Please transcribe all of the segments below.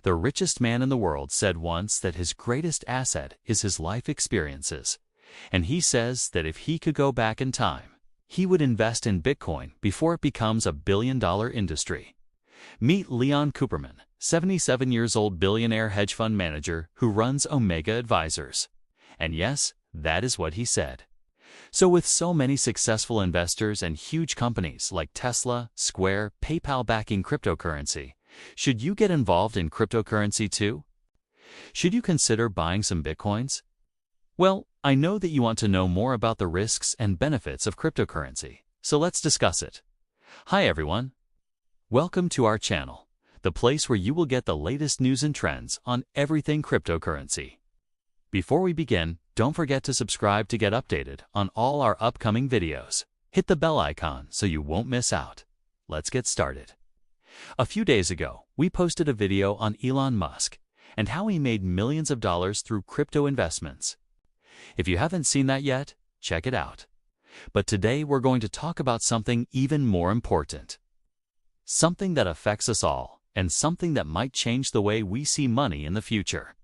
The richest man in the world said once that his greatest asset is his life experiences, and he says that if he could go back in time, he would invest in Bitcoin before it becomes a billion-dollar industry. Meet Leon Cooperman, 77 years old billionaire hedge fund manager who runs Omega Advisors. And yes, that is what he said. So with so many successful investors and huge companies like Tesla, Square, PayPal backing cryptocurrency, should you get involved in cryptocurrency too? Should you consider buying some Bitcoins? Well, I know that you want to know more about the risks and benefits of cryptocurrency, so let's discuss it. Hi everyone. Welcome to our channel, the place where you will get the latest news and trends on everything cryptocurrency. Before we begin, don't forget to subscribe to get updated on all our upcoming videos. Hit the bell icon so you won't miss out. Let's get started. A few days ago, we posted a video on Elon Musk and how he made millions of dollars through crypto investments. If you haven't seen that yet, check it out. But today we're going to talk about something even more important. Something that affects us all, and something that might change the way we see money in the future.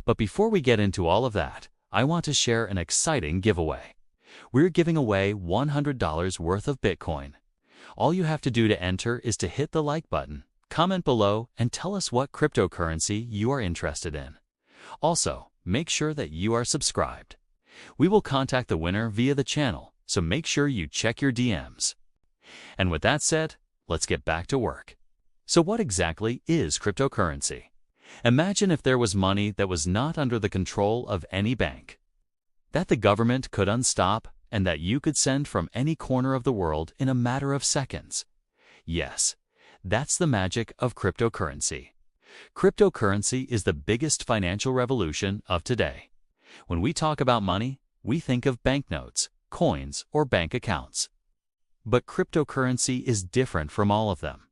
But before we get into all of that, I want to share an exciting giveaway. We're giving away $100 worth of Bitcoin. All you have to do to enter is to hit the like button, comment below, and tell us what cryptocurrency you are interested in. Also, make sure that you are subscribed. We will contact the winner via the channel, so make sure you check your DMs. And with that said, let's get back to work. So what exactly is cryptocurrency? Imagine if there was money that was not under the control of any bank, that the government could unstop, and that you could send from any corner of the world in a matter of seconds. Yes, that's the magic of cryptocurrency. Cryptocurrency is the biggest financial revolution of today. When we talk about money, we think of banknotes, coins, or bank accounts. But cryptocurrency is different from all of them.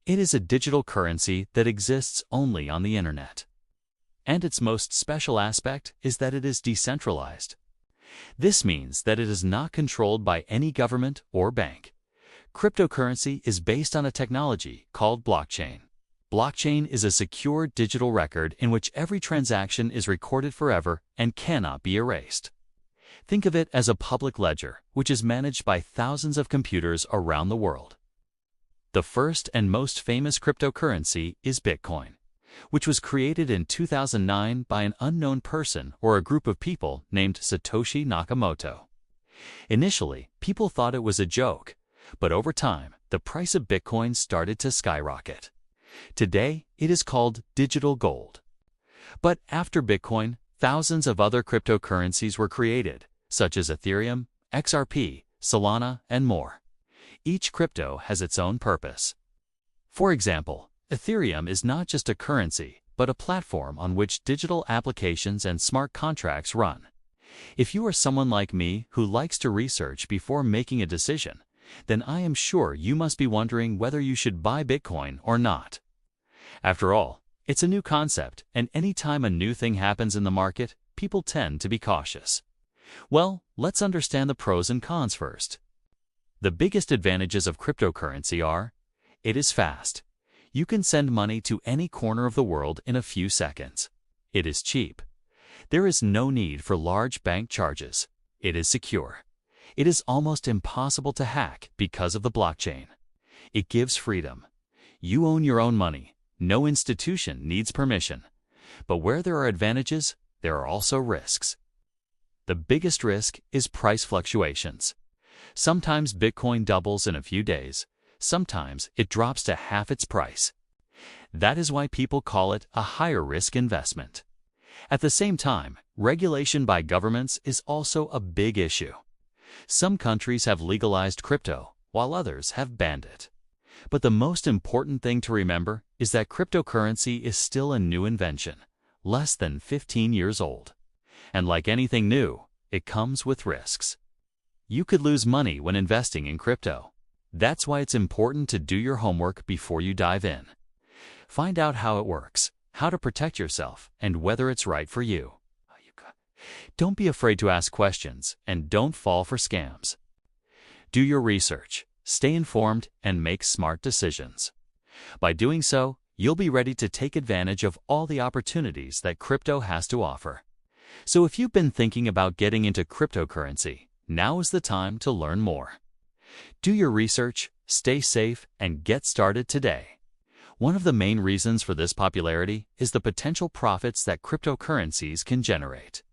It is a digital currency that exists only on the internet. And its most special aspect is that it is decentralized. This means that it is not controlled by any government or bank. Cryptocurrency is based on a technology called blockchain. Blockchain is a secure digital record in which every transaction is recorded forever and cannot be erased. Think of it as a public ledger, which is managed by thousands of computers around the world. The first and most famous cryptocurrency is Bitcoin, which was created in 2009 by an unknown person or a group of people named Satoshi Nakamoto. Initially, people thought it was a joke, but over time, the price of Bitcoin started to skyrocket. Today, it is called digital gold. But after Bitcoin, thousands of other cryptocurrencies were created, such as Ethereum, XRP, Solana, and more. Each crypto has its own purpose. For example, Ethereum is not just a currency, but a platform on which digital applications and smart contracts run. If you are someone like me who likes to research before making a decision, then I am sure you must be wondering whether you should buy Bitcoin or not. After all, it's a new concept, and anytime a new thing happens in the market, people tend to be cautious. Well, let's understand the pros and cons first. The biggest advantages of cryptocurrency are: it is fast. You can send money to any corner of the world in a few seconds. It is cheap. There is no need for large bank charges. It is secure. It is almost impossible to hack because of the blockchain. It gives freedom. You own your own money. No institution needs permission. But where there are advantages, there are also risks. The biggest risk is price fluctuations. Sometimes Bitcoin doubles in a few days. Sometimes it drops to half its price. That is why people call it a higher risk investment. At the same time, regulation by governments is also a big issue. Some countries have legalized crypto, while others have banned it. But the most important thing to remember is that cryptocurrency is still a new invention, less than 15 years old. And like anything new, it comes with risks. You could lose money when investing in crypto. That's why it's important to do your homework before you dive in. Find out how it works, how to protect yourself, and whether it's right for you. Don't be afraid to ask questions, and don't fall for scams. Do your research, stay informed, and make smart decisions. By doing so, you'll be ready to take advantage of all the opportunities that crypto has to offer. So if you've been thinking about getting into cryptocurrency, now is the time to learn more. Do your research, stay safe, and get started today. One of the main reasons for this popularity is the potential profits that cryptocurrencies can generate.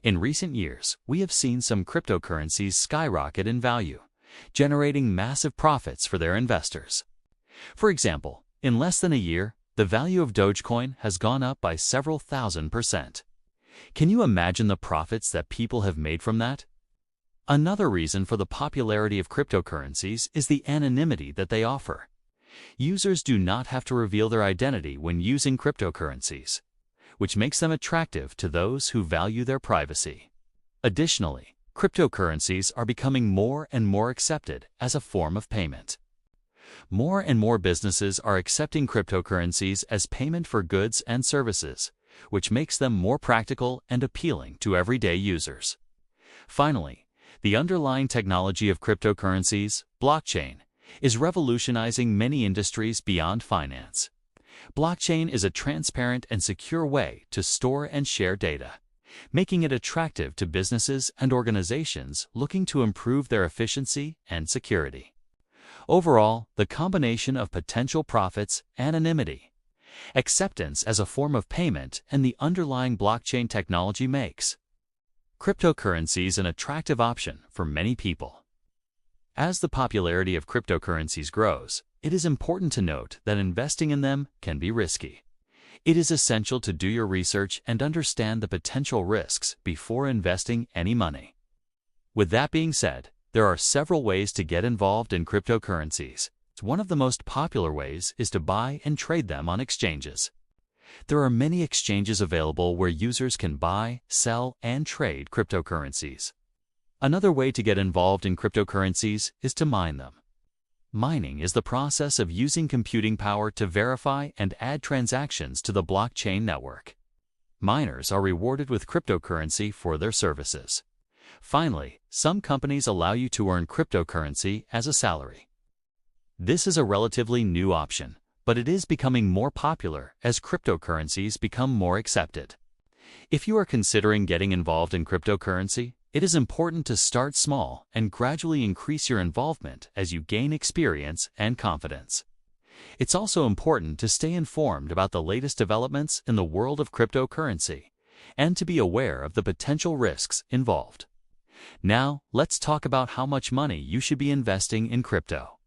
In recent years, we have seen some cryptocurrencies skyrocket in value, generating massive profits for their investors. For example, in less than a year, the value of Dogecoin has gone up by several thousand%. Can you imagine the profits that people have made from that? Another reason for the popularity of cryptocurrencies is the anonymity that they offer. Users do not have to reveal their identity when using cryptocurrencies, which makes them attractive to those who value their privacy. Additionally, cryptocurrencies are becoming more and more accepted as a form of payment. More and more businesses are accepting cryptocurrencies as payment for goods and services, which makes them more practical and appealing to everyday users. Finally, the underlying technology of cryptocurrencies, blockchain, is revolutionizing many industries beyond finance. Blockchain is a transparent and secure way to store and share data, making it attractive to businesses and organizations looking to improve their efficiency and security. Overall, the combination of potential profits, anonymity, acceptance as a form of payment, and the underlying blockchain technology makes cryptocurrencies an attractive option for many people. As the popularity of cryptocurrencies grows, it is important to note that investing in them can be risky. It is essential to do your research and understand the potential risks before investing any money. With that being said, there are several ways to get involved in cryptocurrencies. One of the most popular ways is to buy and trade them on exchanges. There are many exchanges available where users can buy, sell, and trade cryptocurrencies. Another way to get involved in cryptocurrencies is to mine them. Mining is the process of using computing power to verify and add transactions to the blockchain network. Miners are rewarded with cryptocurrency for their services. Finally, some companies allow you to earn cryptocurrency as a salary. This is a relatively new option, but it is becoming more popular as cryptocurrencies become more accepted. If you are considering getting involved in cryptocurrency, it is important to start small and gradually increase your involvement as you gain experience and confidence. It's also important to stay informed about the latest developments in the world of cryptocurrency and to be aware of the potential risks involved. Now, let's talk about how much money you should be investing in crypto.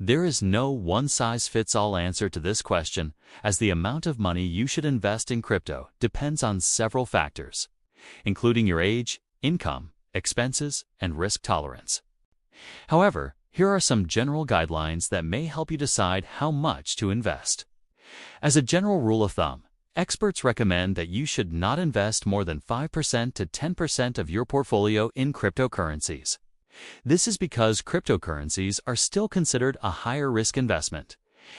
There is no one-size-fits-all answer to this question, as the amount of money you should invest in crypto depends on several factors, including your age, income, expenses, and risk tolerance. However, here are some general guidelines that may help you decide how much to invest. As a general rule of thumb, experts recommend that you should not invest more than 5% to 10% of your portfolio in cryptocurrencies. This is because cryptocurrencies are still considered a higher risk investment,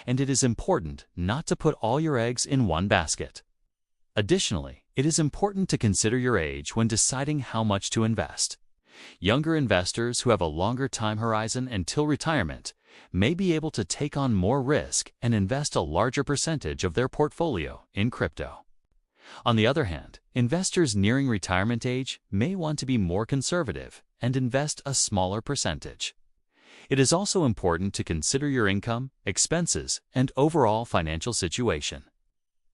and it is important not to put all your eggs in one basket. Additionally, it is important to consider your age when deciding how much to invest. Younger investors who have a longer time horizon until retirement may be able to take on more risk and invest a larger percentage of their portfolio in crypto. On the other hand, investors nearing retirement age may want to be more conservative and invest a smaller percentage. It is also important to consider your income, expenses, and overall financial situation.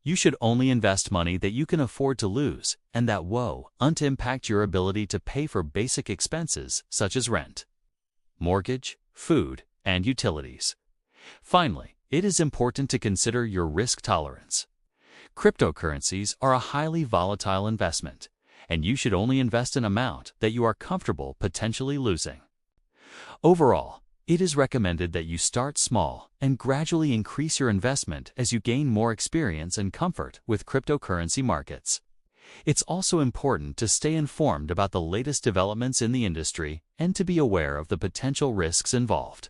You should only invest money that you can afford to lose and that won't impact your ability to pay for basic expenses such as rent, mortgage, food, and utilities. Finally, it is important to consider your risk tolerance. Cryptocurrencies are a highly volatile investment, and you should only invest an amount that you are comfortable potentially losing. Overall, it is recommended that you start small and gradually increase your investment as you gain more experience and comfort with cryptocurrency markets. It's also important to stay informed about the latest developments in the industry and to be aware of the potential risks involved.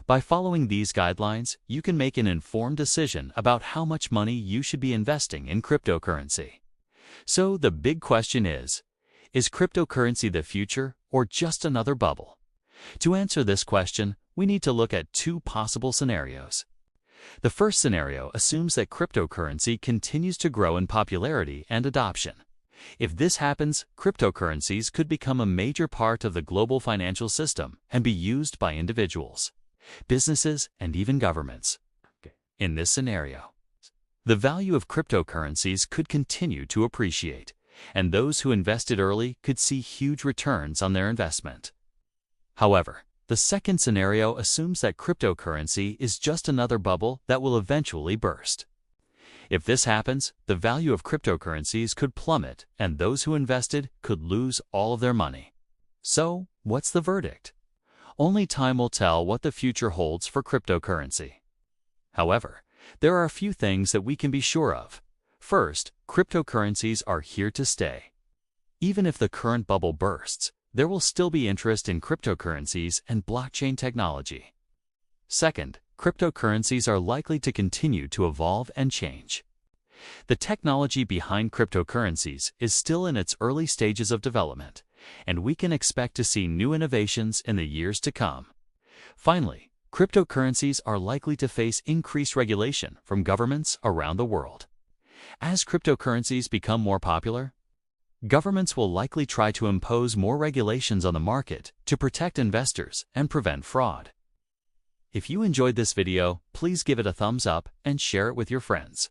By following these guidelines, you can make an informed decision about how much money you should be investing in cryptocurrency. So the big question is cryptocurrency the future or just another bubble? To answer this question, we need to look at two possible scenarios. The first scenario assumes that cryptocurrency continues to grow in popularity and adoption. If this happens, cryptocurrencies could become a major part of the global financial system and be used by individuals, businesses, and even governments. In this scenario, the value of cryptocurrencies could continue to appreciate, and those who invested early could see huge returns on their investment. However, the second scenario assumes that cryptocurrency is just another bubble that will eventually burst. If this happens, the value of cryptocurrencies could plummet, and those who invested could lose all of their money. So, what's the verdict? Only time will tell what the future holds for cryptocurrency. However, there are a few things that we can be sure of. First, cryptocurrencies are here to stay. Even if the current bubble bursts, there will still be interest in cryptocurrencies and blockchain technology. Second, cryptocurrencies are likely to continue to evolve and change. The technology behind cryptocurrencies is still in its early stages of development, and we can expect to see new innovations in the years to come. Finally, cryptocurrencies are likely to face increased regulation from governments around the world. As cryptocurrencies become more popular, governments will likely try to impose more regulations on the market to protect investors and prevent fraud. If you enjoyed this video, please give it a thumbs up and share it with your friends.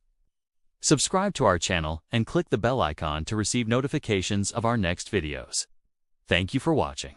Subscribe to our channel and click the bell icon to receive notifications of our next videos. Thank you for watching.